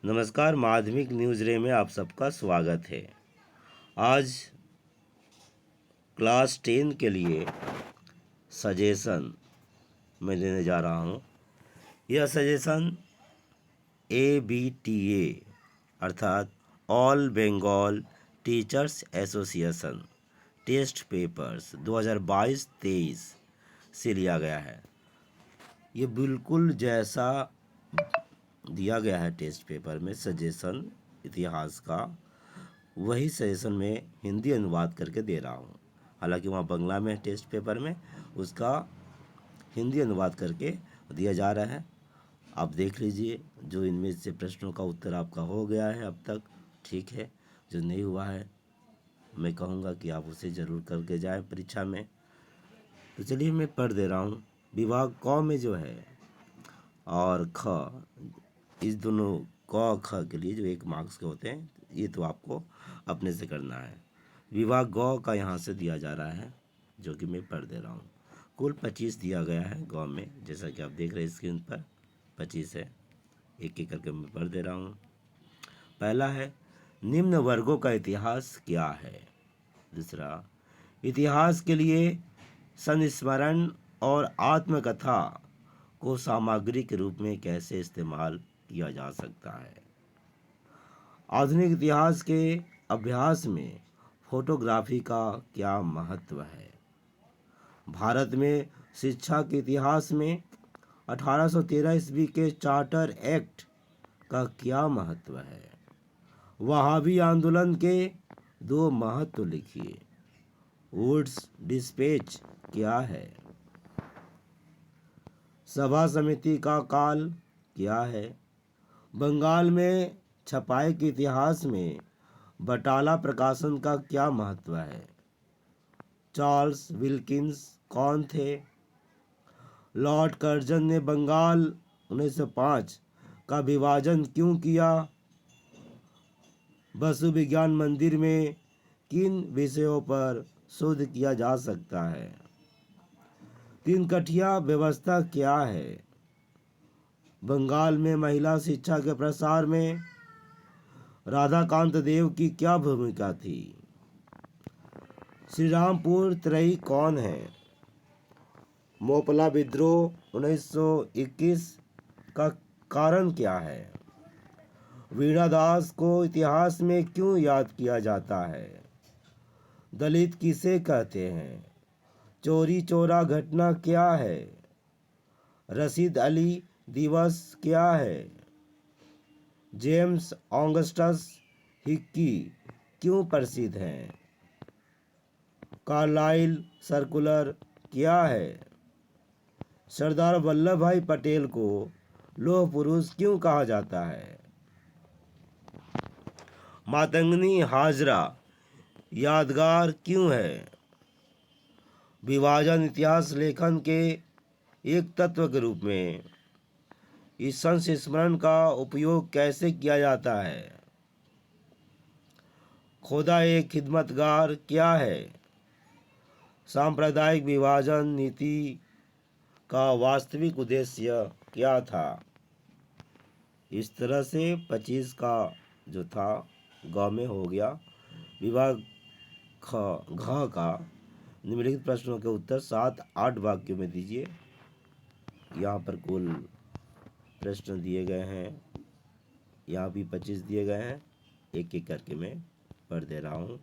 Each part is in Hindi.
नमस्कार, माध्यमिक न्यूज़ रे में आप सबका स्वागत है। आज क्लास 10 के लिए सजेशन मैं देने जा रहा हूँ। यह सजेशन ABTA अर्थात all Bengal teachers association test papers 2022-23 से लिया गया है। ये बिल्कुल जैसा दिया गया है टेस्ट पेपर में सजेशन इतिहास का, वही सजेशन में हिंदी अनुवाद करके दे रहा हूँ। हालांकि वहाँ बंगला में टेस्ट पेपर में उसका हिंदी अनुवाद करके दिया जा रहा है। आप देख लीजिए, जो इनमें से प्रश्नों का उत्तर आपका हो गया है अब तक, ठीक है। जो नहीं हुआ है मैं कहूँगा कि आप उसे ज़रूर करके जाएं परीक्षा में। तो चलिए मैं पढ़ दे रहा हूँ। विभाग क में जो है और ख, इस दोनों क ख के लिए जो 1 मार्क्स के होते हैं, ये तो आपको अपने से करना है। विभाग ग का यहाँ से दिया जा रहा है, जो कि मैं पढ़ दे रहा हूँ। कुल 25 दिया गया है ग में, जैसा कि आप देख रहे हैं स्क्रीन पर 25 है। एक एक करके मैं पढ़ दे रहा हूँ। पहला है, निम्न वर्गों का इतिहास क्या है। दूसरा, इतिहास के लिए संस्मरण और आत्मकथा को सामग्री के रूप में कैसे इस्तेमाल किया जा सकता है। आधुनिक इतिहास के अभ्यास में फोटोग्राफी का क्या महत्व है। भारत में शिक्षा के इतिहास में 1813 ईस्वी के चार्टर एक्ट का क्या महत्व है। वहाबी आंदोलन के 2 महत्व लिखिए। वुड्स डिस्पैच क्या है। सभा समिति का काल क्या है। बंगाल में छपाई के इतिहास में बटाला प्रकाशन का क्या महत्व है। चार्ल्स विल्किंस कौन थे। लॉर्ड कर्जन ने बंगाल 1905 का विभाजन क्यों किया। वसु विज्ञान मंदिर में किन विषयों पर शोध किया जा सकता है। 3 कठिया व्यवस्था क्या है। बंगाल में महिला शिक्षा के प्रसार में राधाकांत देव की क्या भूमिका थी। श्रीरामपुर त्रयी कौन है। मोपला विद्रोह 1921 का कारण क्या है। वीणादास को इतिहास में क्यों याद किया जाता है। दलित किसे कहते हैं। चोरी चोरा घटना क्या है। रशीद अली दिवस क्या है। जेम्स ऑगस्टस हिक्की क्यों प्रसिद्ध हैं। कार्लाइल सर्कुलर क्या है। सरदार वल्लभ भाई पटेल को लौह पुरुष क्यों कहा जाता है। मातंगनी हाजरा यादगार क्यों है। विभाजन इतिहास लेखन के एक तत्व के रूप में इस संस्मरण का उपयोग कैसे किया जाता है। खुदा एक खिदमतगार क्या है। सांप्रदायिक विभाजन नीति का वास्तविक उद्देश्य क्या था। इस तरह से 25 का जो था ग में हो गया। विभाग घ का निम्नलिखित प्रश्नों के उत्तर 7-8 वाक्यों में दीजिए। यहाँ पर कुल प्रश्न दिए गए हैं, यहाँ भी 25 दिए गए हैं। एक एक करके मैं पढ़ दे रहा हूँ।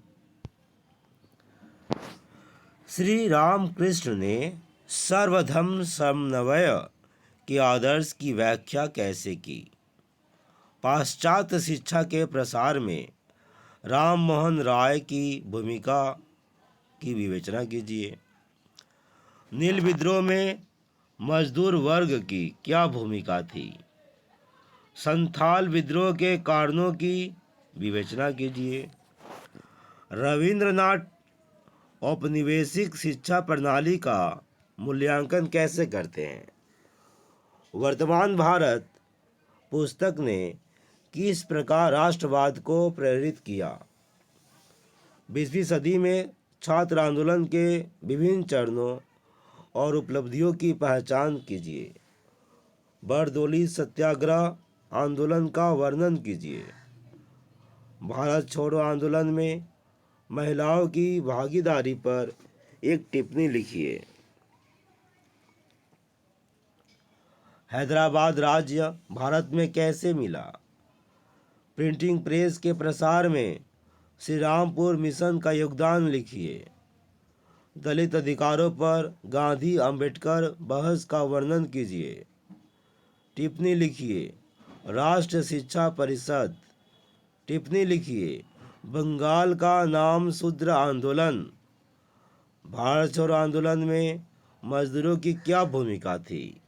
श्री रामकृष्ण ने सर्वधर्म समन्वय के आदर्श की व्याख्या कैसे की। पाश्चात्य शिक्षा के प्रसार में राम मोहन राय की भूमिका की विवेचना कीजिए। नील विद्रोह में मजदूर वर्ग की क्या भूमिका थी। संथाल विद्रोह के कारणों की विवेचना कीजिए। रविंद्रनाथ औपनिवेशिक शिक्षा प्रणाली का मूल्यांकन कैसे करते हैं। वर्तमान भारत पुस्तक ने किस प्रकार राष्ट्रवाद को प्रेरित किया। 20वीं सदी में छात्र आंदोलन के विभिन्न चरणों और उपलब्धियों की पहचान कीजिए। बरदोली सत्याग्रह आंदोलन का वर्णन कीजिए। भारत छोड़ो आंदोलन में महिलाओं की भागीदारी पर एक टिप्पणी लिखिए। हैदराबाद राज्य भारत में कैसे मिला? प्रिंटिंग प्रेस के प्रसार में श्री रामपुर मिशन का योगदान लिखिए। दलित अधिकारों पर गांधी अंबेडकर बहस का वर्णन कीजिए। टिप्पणी लिखिए। राष्ट्र शिक्षा परिषद। टिप्पणी लिखिए। बंगाल का नाम शूद्र आंदोलन। भारत छोड़ो आंदोलन में मजदूरों की क्या भूमिका थी?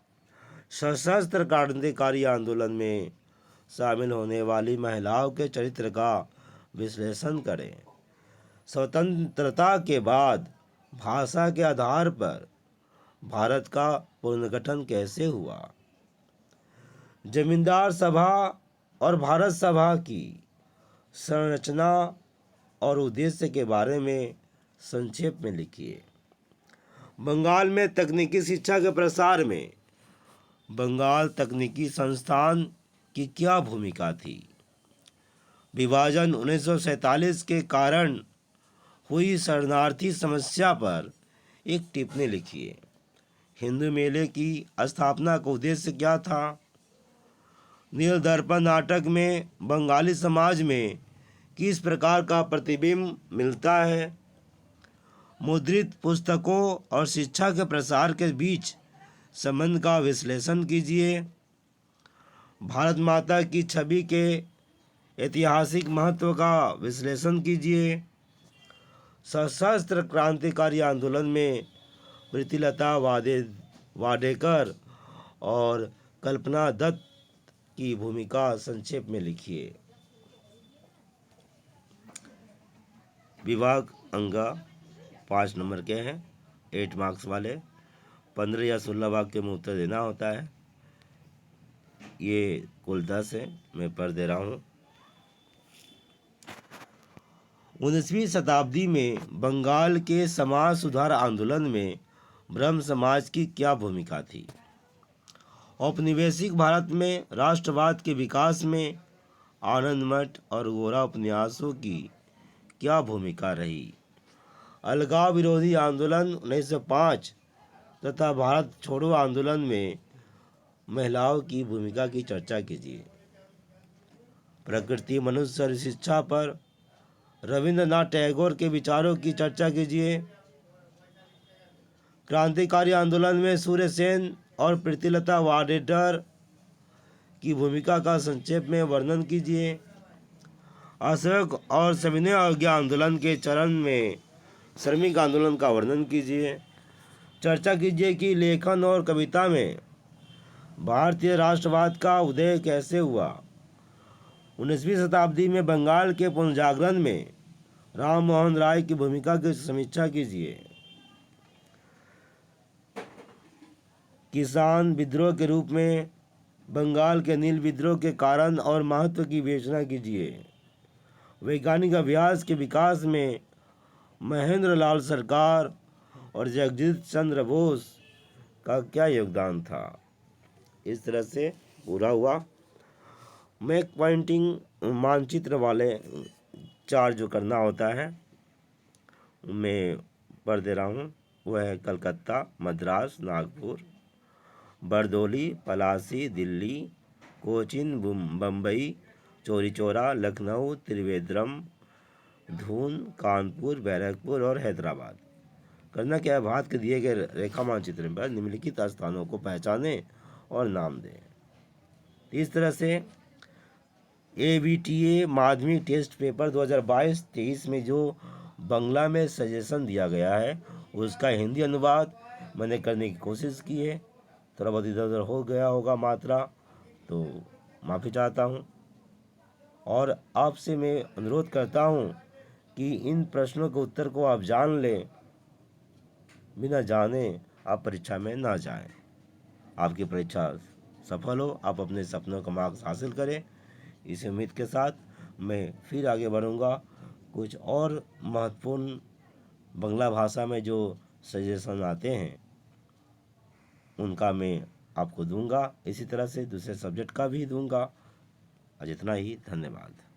सशस्त्र क्रांतिकारी आंदोलन में शामिल होने वाली महिलाओं के चरित्र का विश्लेषण करें। स्वतंत्रता के बाद भाषा के आधार पर भारत का पुनर्गठन कैसे हुआ? जमींदार सभा और भारत सभा की संरचना और उद्देश्य के बारे में संक्षेप में लिखिए। बंगाल में तकनीकी शिक्षा के प्रसार में बंगाल तकनीकी संस्थान की क्या भूमिका थी? विभाजन 1947 के कारण हुई शरणार्थी समस्या पर एक टिप्पणी लिखिए। हिंदू मेले की स्थापना का उद्देश्य क्या था? नील दर्पण नाटक में बंगाली समाज में किस प्रकार का प्रतिबिंब मिलता है? मुद्रित पुस्तकों और शिक्षा के प्रसार के बीच संबंध का विश्लेषण कीजिए। भारत माता की छवि के ऐतिहासिक महत्व का विश्लेषण कीजिए। सशस्त्र क्रांतिकारी आंदोलन में प्रीतिलता वाडेकर और कल्पना दत्त की भूमिका संक्षेप में लिखिए। विभाग अंगा 5 नंबर के हैं, 8 मार्क्स वाले। 15 या 16 वाक्य में उत्तर देना होता है। ये कुल 10 है, मैं पढ़ दे रहा हूँ। 19वीं शताब्दी में बंगाल के समाज सुधार आंदोलन में ब्रह्म समाज की क्या भूमिका थी? औपनिवेशिक भारत में राष्ट्रवाद के विकास में आनंद मठ और गोरा उपन्यासों की क्या भूमिका रही? अलगाव विरोधी आंदोलन 1905 तथा भारत छोड़ो आंदोलन में महिलाओं की भूमिका की चर्चा कीजिए। प्रकृति मनुष्य और शिक्षा पर रविंद्रनाथ टैगोर के विचारों की चर्चा कीजिए। क्रांतिकारी आंदोलन में सूर्य सेन और प्रीतिलता वाडेकर की भूमिका का संक्षेप में वर्णन कीजिए। असहयोग और सविनय अवज्ञा आंदोलन के चरण में श्रमिक आंदोलन का वर्णन कीजिए। चर्चा कीजिए कि लेखन और कविता में भारतीय राष्ट्रवाद का उदय कैसे हुआ। 19वीं शताब्दी में बंगाल के पुनर्जागरण में राम मोहन राय की भूमिका की समीक्षा कीजिए। किसान विद्रोह के रूप में बंगाल के नील विद्रोह के कारण और महत्व की विवेचना कीजिए। वैज्ञानिक अभ्यास के विकास में महेंद्र लाल सरकार और जगदीश चंद्र बोस का क्या योगदान था? इस तरह से पूरा हुआ। मैक पॉइंटिंग मानचित्र वाले 4 जो करना होता है मैं पढ़ दे रहा हूँ। वह है कलकत्ता, मद्रास, नागपुर, बरदौली, पलासी, दिल्ली, कोचिन, बम्बई, चौरी चौरा, लखनऊ, त्रिवेंद्रम, धून, कानपुर, बैरकपुर और हैदराबाद। करना क्या है? भारत के दिए गए रेखा मानचित्र पर निम्नलिखित स्थानों को पहचानें और नाम दें। इस तरह से ABTA माध्यमिक टेस्ट पेपर 2022-23 में जो बंगला में सजेशन दिया गया है उसका हिंदी अनुवाद मैंने करने की कोशिश की है। थोड़ा बहुत इधर उधर हो गया होगा मात्रा, तो माफ़ी चाहता हूँ। और आपसे मैं अनुरोध करता हूँ कि इन प्रश्नों के उत्तर को आप जान लें। बिना जाने आप परीक्षा में ना जाएं। आपकी परीक्षा सफल हो, आप अपने सपनों का मार्क्स हासिल करें। इस उम्मीद के साथ मैं फिर आगे बढ़ूंगा। कुछ और महत्वपूर्ण बंगला भाषा में जो सजेशन आते हैं उनका मैं आपको दूंगा। इसी तरह से दूसरे सब्जेक्ट का भी दूंगा। आज इतना ही, धन्यवाद।